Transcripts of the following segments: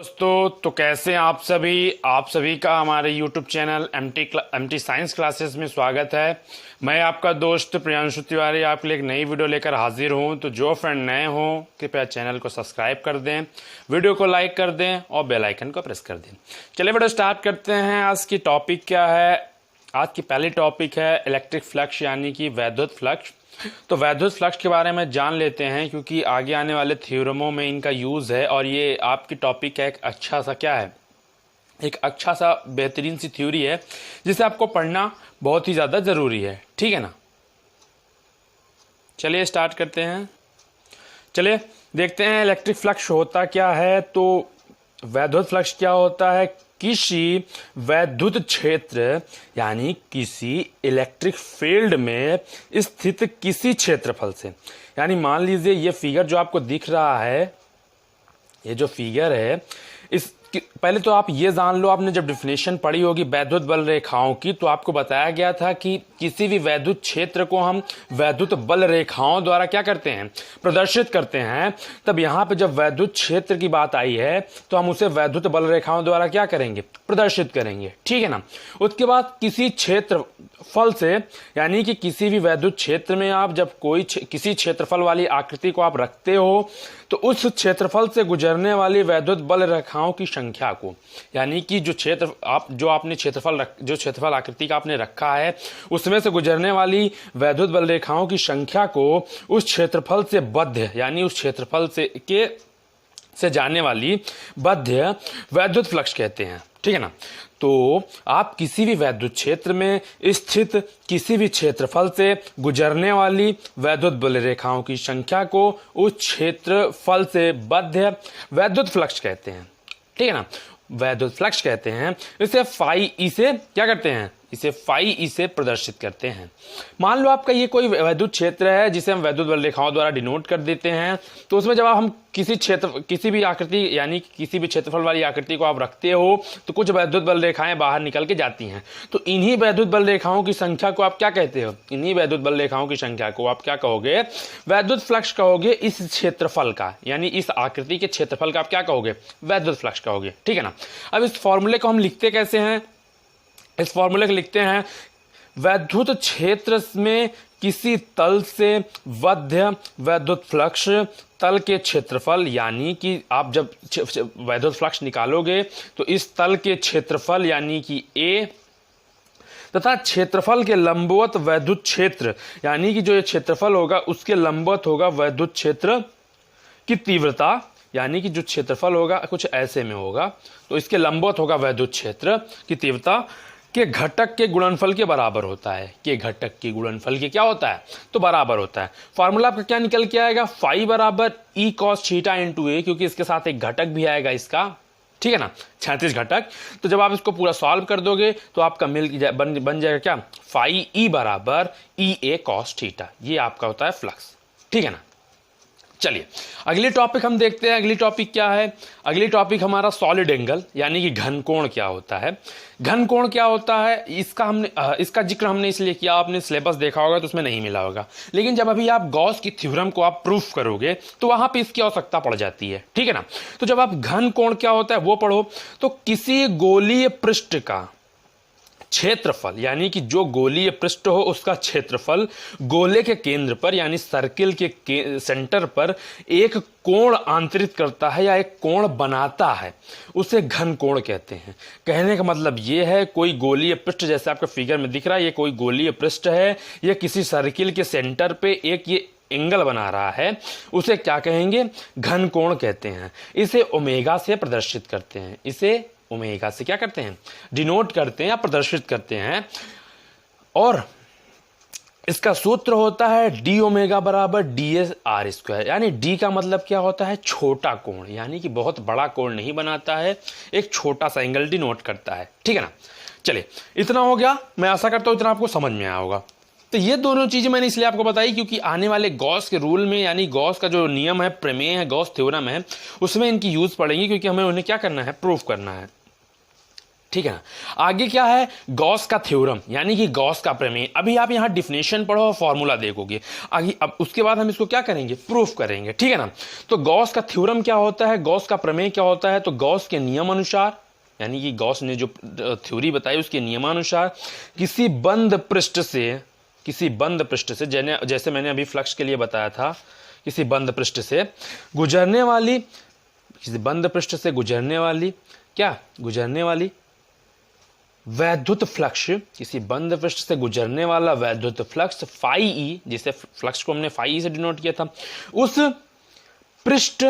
दोस्तों तो कैसे हैं आप सभी का हमारे YouTube channel MT science classes में स्वागत है। मैं आपका दोस्त प्रियांशु तिवारी आपके लिए एक नई वीडियो लेकर हाजिर हूं। तो जो फ्रेंड नए हों कृपया चैनल को सब्सक्राइब कर दें, वीडियो को लाइक कर दें और बेल आइकन को प्रेस कर दें। चलिए वीडियो स्टार्ट करते हैं। आज की टॉपिक क्या है? आज की पहली टॉपिक है इलेक्ट्रिक फ्लक्स यानी कि वैद्युत फ्लक्स। तो वैद्युत फ्लक्स के बारे में जान लेते हैं क्योंकि आगे आने वाले थ्योरमों में इनका यूज़ है और ये आपकी टॉपिक का एक अच्छा सा क्या है, एक अच्छा सा बेहतरीन सी थ्योरी है जिसे आपको पढ़ना बहुत ही ज़्यादा ज़रूरी है। ठीक है ना? चलिए स्टार्ट करते हैं। चलिए देखते हैं इलेक्ट्रिक फ्लक्स होता क्या है। तो वैद्युत फ्लक्स क्या होता है? किसी वैद्युत क्षेत्र यानी किसी इलेक्ट्रिक फील्ड में स्थित किसी क्षेत्रफल से, यानी मान लीजिए ये फिगर जो आपको दिख रहा है, ये जो फिगर है, इस पहले तो आप ये जान लो, आपने जब डिफिनेशन पढ़ी होगी वैद्युत बल रेखाओं की तो आपको बताया गया था कि किसी भी वैद्युत क्षेत्र को हम वैद्युत बल रेखाओं द्वारा क्या करते हैं, प्रदर्शित करते हैं। तब यहाँ पे जब वैद्युत क्षेत्र की बात आई है तो हम उसे वैद्युत बल रेखाओं द्वारा क्या करेंगे, प्रदर्शित करेंगे। ठीक है ना? उसके बाद किसी क्षेत्रफल से, यानी कि किसी भी वैद्युत क्षेत्र में आप जब किसी क्षेत्रफल वाली आकृति को आप रखते हो तो उस क्षेत्रफल से गुजरने वाली वैद्युत बल रेखाओं की संख्या को, यानी कि जो क्षेत्रफल आकृति का आपने रखा है उसमें से गुजरने वाली वैद्युत बल रेखाओं की संख्या को उस क्षेत्रफल से बद्ध, यानी उस क्षेत्रफल से जाने वाली बद्ध वैद्युत फ्लक्स कहते हैं। ठीक है ना? तो आप किसी भी वैद्युत क्षेत्र में स्थित किसी भी क्षेत्रफल से गुजरने वाली वैद्युत बल रेखाओं की संख्या को उस क्षेत्रफल से बद्ध वैद्युत फ्लक्स कहते हैं। ठीक है ना? वैद्युत फ्लक्स कहते हैं। इसे फाई ई से क्या करते हैं, इसे फाई ई से प्रदर्शित करते हैं। मान लो आपका ये कोई वैद्युत क्षेत्र है जिसे हम वैद्युत बल रेखाओं द्वारा डिनोट कर देते हैं। तो उसमें जब हम किसी भी आकृति यानी किसी भी क्षेत्रफल वाली आकृति को आप रखते हो तो कुछ वैद्युत बल रेखाएं बाहर निकल के जाती हैं। तो इन्हीं वैद्युत बल रेखाओं की संख्या को आप क्या कहते हो, इन्हीं वैद्युत बल रेखाओं की संख्या को आप क्या कहोगे, वैद्युत फ्लक्स कहोगे। इस क्षेत्रफल का, यानी इस आकृति के क्षेत्रफल का आप क्या कहोगे, वैद्युत फ्लक्स कहोगे। ठीक है ना? अब इस फॉर्मूले को हम लिखते कैसे हैं? इस फॉर्मूले को लिखते हैं, वैद्युत क्षेत्र में किसी तल से बद्ध वैद्युत फ्लक्स तल के क्षेत्रफल, यानी कि आप जब वैद्युत फ्लक्स निकालोगे तो इस तल के क्षेत्रफल यानी कि ए तथा क्षेत्रफल के लंबवत वैद्युत क्षेत्र, यानी कि जो ये क्षेत्रफल होगा उसके लंबवत होगा वैद्युत क्षेत्र की तीव्रता, यानी कि जो क्षेत्रफल होगा कुछ ऐसे में होगा तो इसके लंबवत होगा वैद्युत क्षेत्र की तीव्रता के घटक के गुणनफल के बराबर होता है। के घटक के गुणनफल के क्या होता है, तो बराबर होता है। फॉर्मूला आपका क्या निकल के आएगा, फाई बराबर ई कॉस थीटा इंटू ए, क्योंकि इसके साथ एक घटक भी आएगा इसका। ठीक है ना? 36 घटक। तो जब आप इसको पूरा सॉल्व कर दोगे तो आपका बन जाएगा क्या, फाई ई बराबर ई ए कॉस थीटा। ये आपका होता है फ्लक्स। ठीक है ना? चलिए अगली टॉपिक हम देखते हैं। अगली टॉपिक क्या है? अगली टॉपिक हमारा सॉलिड एंगल यानी कि घन कोण क्या होता है। घन कोण क्या होता है इसका जिक्र हमने इसलिए किया, आपने सिलेबस देखा होगा तो उसमें नहीं मिला होगा, लेकिन जब अभी आप गॉस की थ्योरम को आप प्रूफ करोगे तो वहां पे इसकी आवश्यकता पड़ जाती है। ठीक है ना? तो जब आप घन कोण क्या होता है वो पढ़ो तो किसी गोलीय पृष्ठ का क्षेत्रफल, यानी कि जो गोलीय पृष्ठ हो उसका क्षेत्रफल गोले के केंद्र पर यानी सर्किल के सेंटर पर एक कोण आंतरित करता है या एक कोण बनाता है, उसे घन कोण कहते हैं। कहने का मतलब ये है, कोई गोलीय पृष्ठ जैसे आपके फिगर में दिख रहा है, ये कोई गोलीय पृष्ठ है, ये किसी सर्किल के सेंटर पे एक ये एंगल बना रहा है, उसे क्या कहेंगे, घन कोण कहते हैं। इसे ओमेगा से प्रदर्शित करते हैं, इसे ओमेगा से क्या करते हैं, डिनोट करते हैं या प्रदर्शित करते हैं। और इसका सूत्र होता है डी ओमेगा बराबर डी एस आर स्क्वायर, यानी डी का मतलब क्या होता है, छोटा कोण, यानी कि बहुत बड़ा कोण नहीं बनाता है, एक छोटा सा एंगल डिनोट करता है। ठीक है ना? चलिए इतना हो गया, मैं आशा करता हूं इतना आपको समझ में आया होगा। तो ये दोनों चीजें मैंने इसलिए आपको बताई क्योंकि आने वाले गॉस के रूल में, यानी गॉस का जो नियम है, प्रमेय है, गॉस थ्योरम है, उसमें इनकी यूज पड़ेगी क्योंकि हमें उन्हें क्या करना है, प्रूफ करना है। ठीक है ना। आगे क्या है, गॉस का थ्योरम यानी कि गॉस का प्रमेय। अभी आप यहां डिफिनेशन पढ़ो और फॉर्मूला देखोगे आगे, अब उसके बाद हम इसको क्या करेंगे, प्रूफ करेंगे, ठीक है ना। तो गॉस का थ्योरम क्या होता है, गॉस का प्रमेय क्या होता है, तो गॉस के नियम अनुसार यानी कि गॉस ने जो थ्योरी बताई उसके नियमानुसार किसी बंद पृष्ठ से जैसे मैंने अभी फ्लक्स के लिए बताया था, किसी बंद पृष्ठ से गुजरने वाली वैद्युत फ्लक्स, किसी बंद पृष्ठ से गुजरने वाला वैद्युत फ्लक्स फाई ई, जिसे फ्लक्स को हमने फाई ई से डिनोट किया था, उस पृष्ठ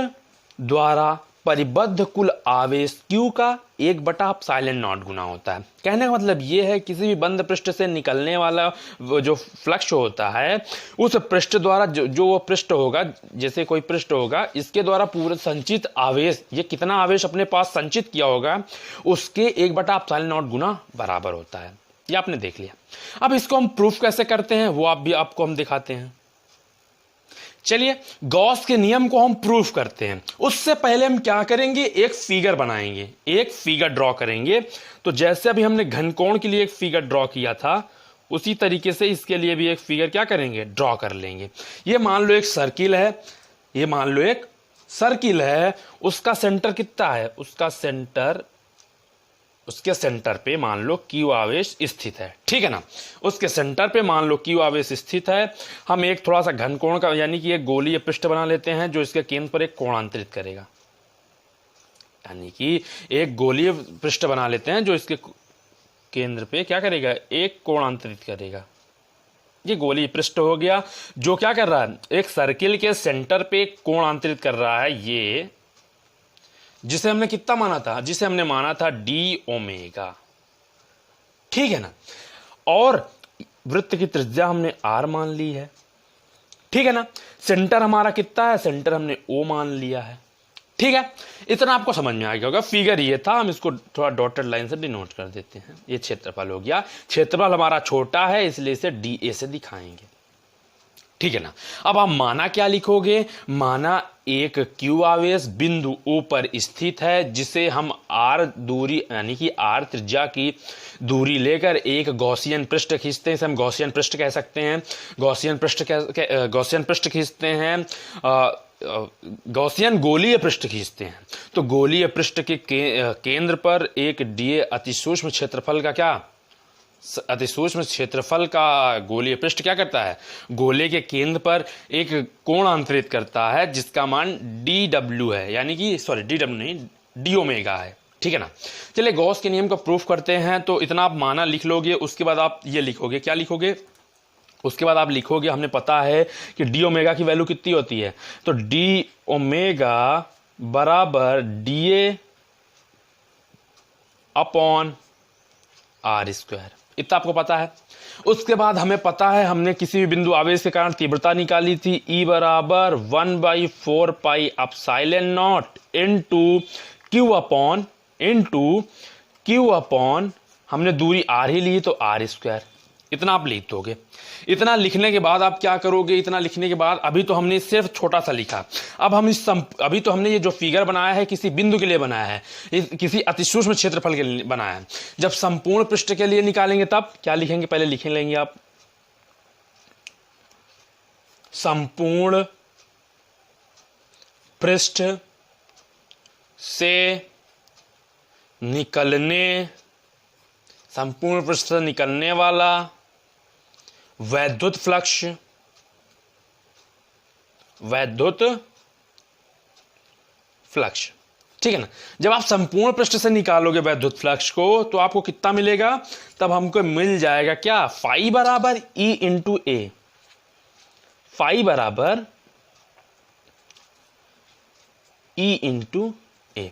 द्वारा परिबद्ध कुल आवेश Q का 1/ε0 गुना होता है। कहने का मतलब यह है किसी भी बंद पृष्ठ से निकलने वाला जो फ्लक्स होता है उस पृष्ठ द्वारा जो वो पृष्ठ होगा, जैसे कोई पृष्ठ होगा, इसके द्वारा पूरा संचित आवेश, ये कितना आवेश अपने पास संचित किया होगा उसके 1/ε0 गुना बराबर होता है। ये आपने देख लिया। अब इसको हम प्रूफ कैसे करते हैं वो आपको हम दिखाते हैं। चलिए गॉस के नियम को हम प्रूफ करते हैं। उससे पहले हम क्या करेंगे, एक फिगर बनाएंगे, एक फिगर ड्रॉ करेंगे। तो जैसे अभी हमने घनकोण के लिए एक फिगर ड्रॉ किया था उसी तरीके से इसके लिए भी एक फिगर क्या करेंगे, ड्रॉ कर लेंगे। ये मान लो एक सर्किल है, उसका सेंटर कितना है, उसके सेंटर पे मान लो Q आवेश स्थित है, ठीक है ना। उसके सेंटर पे मान लो Q आवेश स्थित है। हम एक थोड़ा सा घनकोण का यानी कि एक गोलीय पृष्ठ बना लेते हैं जो इसके केंद्र पर एक कोणांतरित करेगा, यानी कि एक गोलीय पृष्ठ बना लेते हैं जो इसके केंद्र पे क्या करेगा, एक कोणांतरित करेगा। ये गोलीय पृष्ठ हो गया जो क्या कर रहा है, एक सर्किल के सेंटर पे एक कोणांतरित कर रहा है, ये जिसे हमने कितना माना था, जिसे हमने माना था डी ओमेगा, ठीक है ना। और वृत्त की त्रिज्या हमने आर मान ली है, ठीक है ना। सेंटर हमारा कितना है, सेंटर हमने ओ मान लिया है, ठीक है। इतना आपको समझ में आ गया होगा। फिगर ये था, हम इसको थोड़ा डॉटेड लाइन से डिनोट कर देते हैं। ये क्षेत्रफल हो गया, क्षेत्रफल हमारा छोटा है इसलिए इसे डी ए से दिखाएंगे, ठीक है ना। अब आप माना क्या लिखोगे, माना एक Q आवेश बिंदु O पर स्थित है जिसे हम R दूरी यानी कि R त्रिज्या की दूरी लेकर एक गॉसियन पृष्ठ खींचते हैं। इसे हम गॉसियन पृष्ठ कह सकते हैं। गॉसियन पृष्ठ खींचते हैं, गॉसियन गोलीय पृष्ठ खींचते हैं। तो गोलीय पृष्ठ के केंद्र पर एक DA अतिसूक्ष्म क्षेत्रफल का गोलीय पृष्ठ क्या करता है, गोले के केंद्र पर एक कोण अंतरित करता है जिसका मान DW है, यानी कि DW नहीं, डी ओमेगा है, ठीक है ना। चलिए गॉस के नियम का प्रूफ करते हैं। तो इतना आप माना लिख लोगे, उसके बाद आप ये लिखोगे, क्या लिखोगे, उसके बाद आप लिखोगे, हमने पता है कि डी ओमेगा की वैल्यू कितनी होती है, तो डी ओमेगा बराबर DA अपॉन R स्क्वायर, इतना आपको पता है। उसके बाद हमें पता है हमने किसी भी बिंदु आवेश के कारण तीव्रता निकाली थी, E बराबर 1/4 pi epsilon not into Q upon हमने दूरी R ही ली तो R स्क्वायर। इतना आप लिख दोगे। इतना लिखने के बाद आप क्या करोगे, इतना लिखने के बाद अभी तो हमने सिर्फ छोटा सा लिखा, अब हम अभी तो हमने ये जो फिगर बनाया है किसी बिंदु के लिए बनाया है, किसी अतिसूक्ष्म क्षेत्रफल के लिए बनाया है। जब संपूर्ण पृष्ठ के लिए निकालेंगे तब क्या लिखेंगे, पहले लिख लेंगे आप संपूर्ण पृष्ठ से निकलने वाला वैद्युत फ्लक्स, ठीक है ना। जब आप संपूर्ण पृष्ठ से निकालोगे वैद्युत फ्लक्स को तो आपको कितना मिलेगा, तब हमको मिल जाएगा क्या, फाई बराबर E इंटू ए, फाई बराबर E इंटू ए।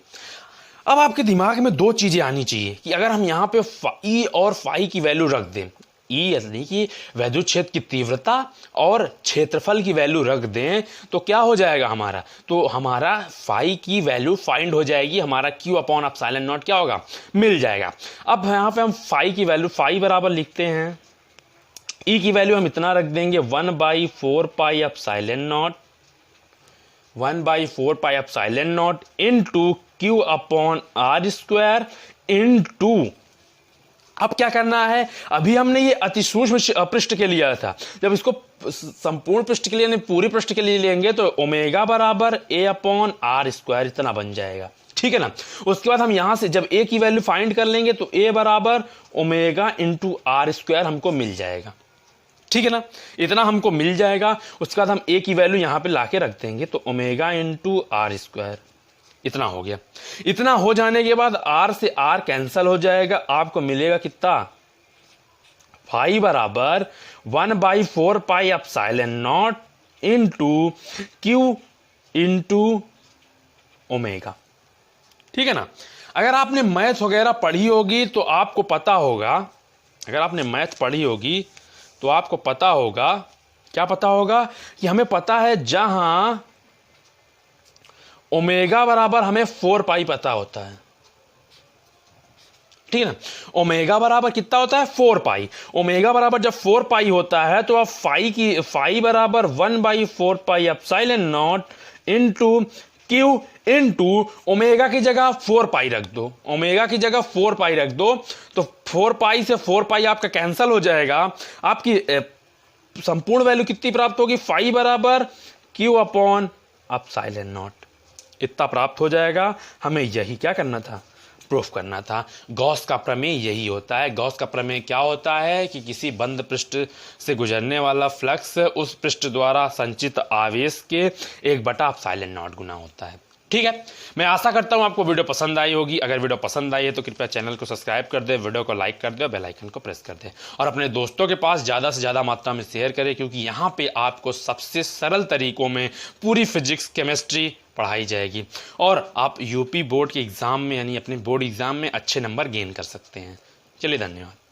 अब आपके दिमाग में दो चीजें आनी चाहिए कि अगर हम यहां पे E और फाई की वैल्यू रख दें, E यानी कि वैद्युत क्षेत्र की तीव्रता और क्षेत्रफल की वैल्यू रख दें तो क्या हो जाएगा हमारा, तो हमारा फाई की वैल्यू फाइंड हो जाएगी, हमारा Q अपॉन एप्सिलॉन नॉट क्या होगा, मिल जाएगा। अब यहां पे हम फाई की वैल्यू फाई बराबर लिखते हैं, E की वैल्यू हम इतना रख देंगे 1/4 pi epsilon not into Q upon R square into अब क्या करना है, अभी हमने ये अति सूक्ष्म पृष्ठ के लिया था, जब इसको संपूर्ण पृष्ठ के लिए यानी पूरी पृष्ठ के लिए लेंगे तो ओमेगा बराबर a/r² इतना बन जाएगा, ठीक है ना। उसके बाद हम यहां से जब a की वैल्यू फाइंड कर लेंगे तो a बराबर ओमेगा इंटू r² हमको मिल जाएगा, ठीक है ना, इतना हमको मिल जाएगा। उसके बाद हम a की वैल्यू यहां पे लाके रख देंगे तो ओमेगा इंटू r², इतना हो गया। इतना हो जाने के बाद r से r कैंसल हो जाएगा, आपको मिलेगा कितना, फाई बराबर 1/4 pi epsilon not into Q into omega, ठीक है ना। अगर आपने मैथ वगैरह पढ़ी होगी तो आपको पता होगा, अगर आपने मैथ पढ़ी होगी तो आपको पता होगा, क्या पता होगा कि हमें पता है जहां ओमेगा बराबर हमें 4 पाई पता होता है, ठीक है ना। ओमेगा बराबर कितना होता है, 4 पाई। ओमेगा बराबर जब 4 पाई होता है तो आप फाई बराबर 1/4 pi epsilon not into Q into omega की जगह 4 पाई रख दो, ओमेगा की जगह 4 पाई रख दो तो 4 पाई से 4 पाई आपका कैंसल हो जाएगा, आपकी संपूर्ण वैल्यू कितनी प्राप्त होगी, फाई बराबर क्यू अपॉन एप्सिलॉन नॉट, इतना प्राप्त हो जाएगा। हमें यही क्या करना था, प्रूफ करना था। गॉस का प्रमेय यही होता है। गॉस का प्रमेय क्या होता है कि किसी बंद पृष्ठ से गुजरने वाला फ्लक्स उस पृष्ठ द्वारा संचित आवेश के 1/एप्सिलॉन नॉट गुना होता है, ठीक है। मैं आशा करता हूं आपको वीडियो पसंद आई होगी। अगर वीडियो पसंद आई है तो कृपया चैनल को सब्सक्राइब कर दे, वीडियो को लाइक कर दे और बेल आइकन को प्रेस कर दे और अपने दोस्तों के पास ज़्यादा से ज़्यादा मात्रा में शेयर करें, क्योंकि यहाँ पे आपको सबसे सरल तरीकों में पूरी फिजिक्स केमिस्ट्री पढ़ाई जाएगी और आप यूपी बोर्ड के एग्ज़ाम में यानी अपने बोर्ड एग्ज़ाम में अच्छे नंबर गेन कर सकते हैं। चलिए, धन्यवाद।